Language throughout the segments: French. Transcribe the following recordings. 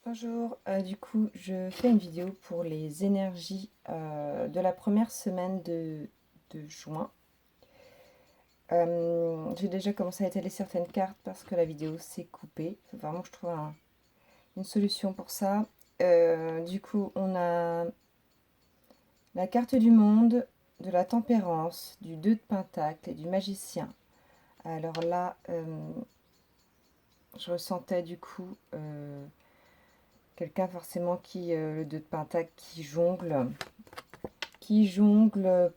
Bonjour, du coup je fais une vidéo pour les énergies de la première semaine de juin. J'ai déjà commencé à étaler certaines cartes parce que la vidéo s'est coupée. Faut vraiment que je trouve une solution pour ça. Du coup on a la carte du monde, de la tempérance, du 2 de pentacle et du magicien. Alors là, je ressentais du coup quelqu'un forcément qui, le 2 de pentacle, qui jongle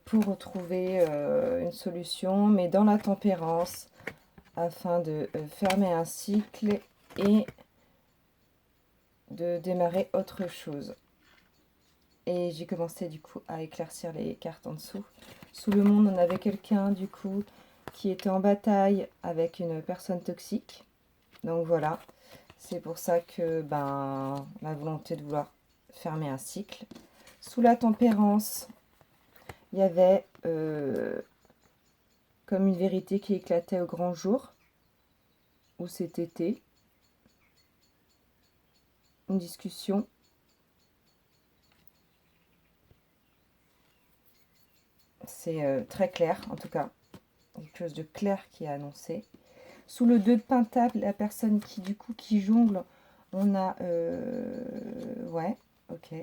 pour retrouver une solution, mais dans la tempérance, afin de fermer un cycle et de démarrer autre chose. Et j'ai commencé du coup à éclaircir les cartes en dessous. Sous le monde, on avait quelqu'un du coup qui était en bataille avec une personne toxique. Donc voilà, c'est pour ça que la volonté de vouloir fermer un cycle. Sous la tempérance, il y avait comme une vérité qui éclatait au grand jour, ou cet été, une discussion. C'est très clair, en tout cas, quelque chose de clair qui est annoncé. Sous le 2 de pentacle, la personne qui, du coup, qui jongle, on a... ouais, ok.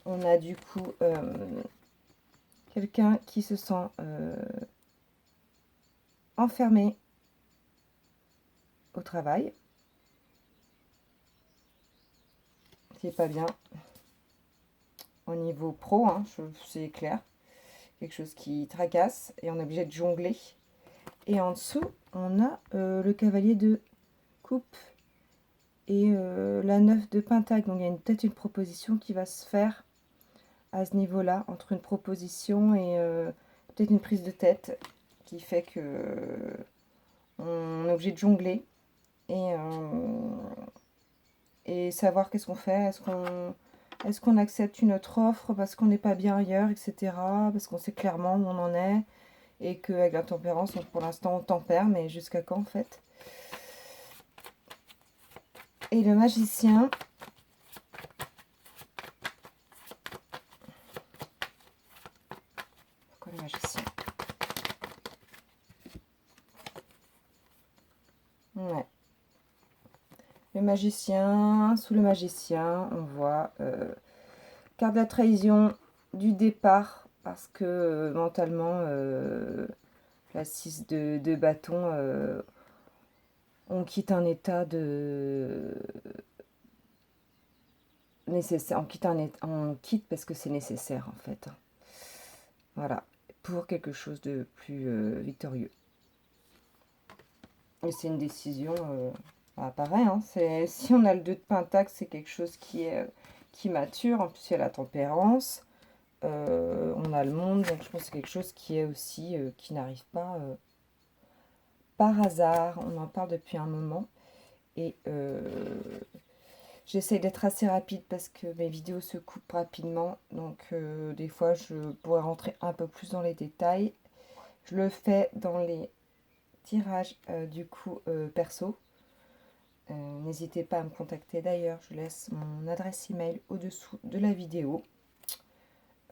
On a, du coup, quelqu'un qui se sent enfermé au travail, qui n'est pas bien au niveau pro, hein, c'est clair. Quelque chose qui tracasse et on est obligé de jongler. Et en dessous, on a le cavalier de coupe et la 9 de pentacle. Donc il y a peut-être une proposition qui va se faire à ce niveau-là, entre une proposition et peut-être une prise de tête qui fait que on est obligé de jongler et savoir qu'est-ce qu'on fait. Est-ce qu'on accepte une autre offre parce qu'on n'est pas bien ailleurs, etc. Parce qu'on sait clairement où on en est et qu'avec la tempérance, donc pour l'instant on tempère, mais jusqu'à quand en fait? Et le magicien, pourquoi le magicien? Ouais. Le magicien, sous le magicien, on voit carte de la trahison, du départ, parce que mentalement, la 6 de bâton, on quitte un état de nécessaire. On quitte parce que c'est nécessaire en fait. Voilà, pour quelque chose de plus victorieux. Et c'est une décision, pareil, hein, si on a le 2 de pentacle, c'est quelque chose qui mature. En plus, il y a la tempérance. On a le monde, donc je pense que c'est quelque chose qui est aussi, qui n'arrive pas par hasard. On en parle depuis un moment. Et j'essaie d'être assez rapide parce que mes vidéos se coupent rapidement. Donc des fois, je pourrais rentrer un peu plus dans les détails. Je le fais dans les tirages du coup perso. N'hésitez pas à me contacter d'ailleurs, je laisse mon adresse email au-dessous de la vidéo.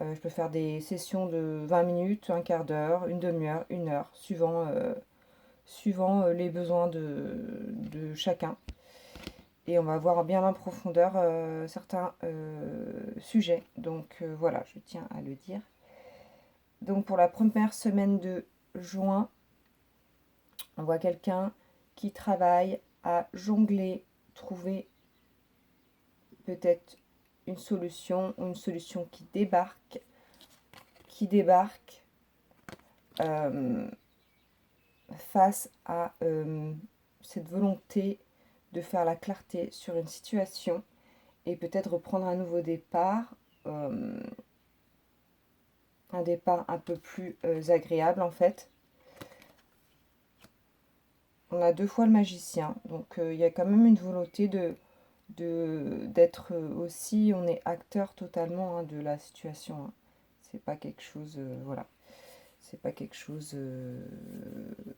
Je peux faire des sessions de 20 minutes, un quart d'heure, une demi-heure, une heure, suivant les besoins de chacun. Et on va voir bien en profondeur certains sujets. Donc voilà, je tiens à le dire. Donc pour la première semaine de juin, on voit quelqu'un qui travaille à jongler, trouver peut-être une solution ou une solution qui débarque face à cette volonté de faire la clarté sur une situation et peut-être reprendre un nouveau départ, un départ un peu plus agréable en fait. On a 2 fois le magicien, donc il y a quand même une volonté d'être aussi, on est acteur totalement hein, de la situation. Hein. C'est pas quelque chose, voilà, c'est pas quelque chose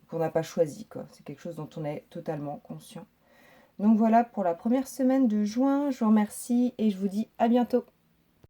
qu'on n'a pas choisi, quoi. C'est quelque chose dont on est totalement conscient. Donc voilà pour la première semaine de juin. Je vous remercie et je vous dis à bientôt.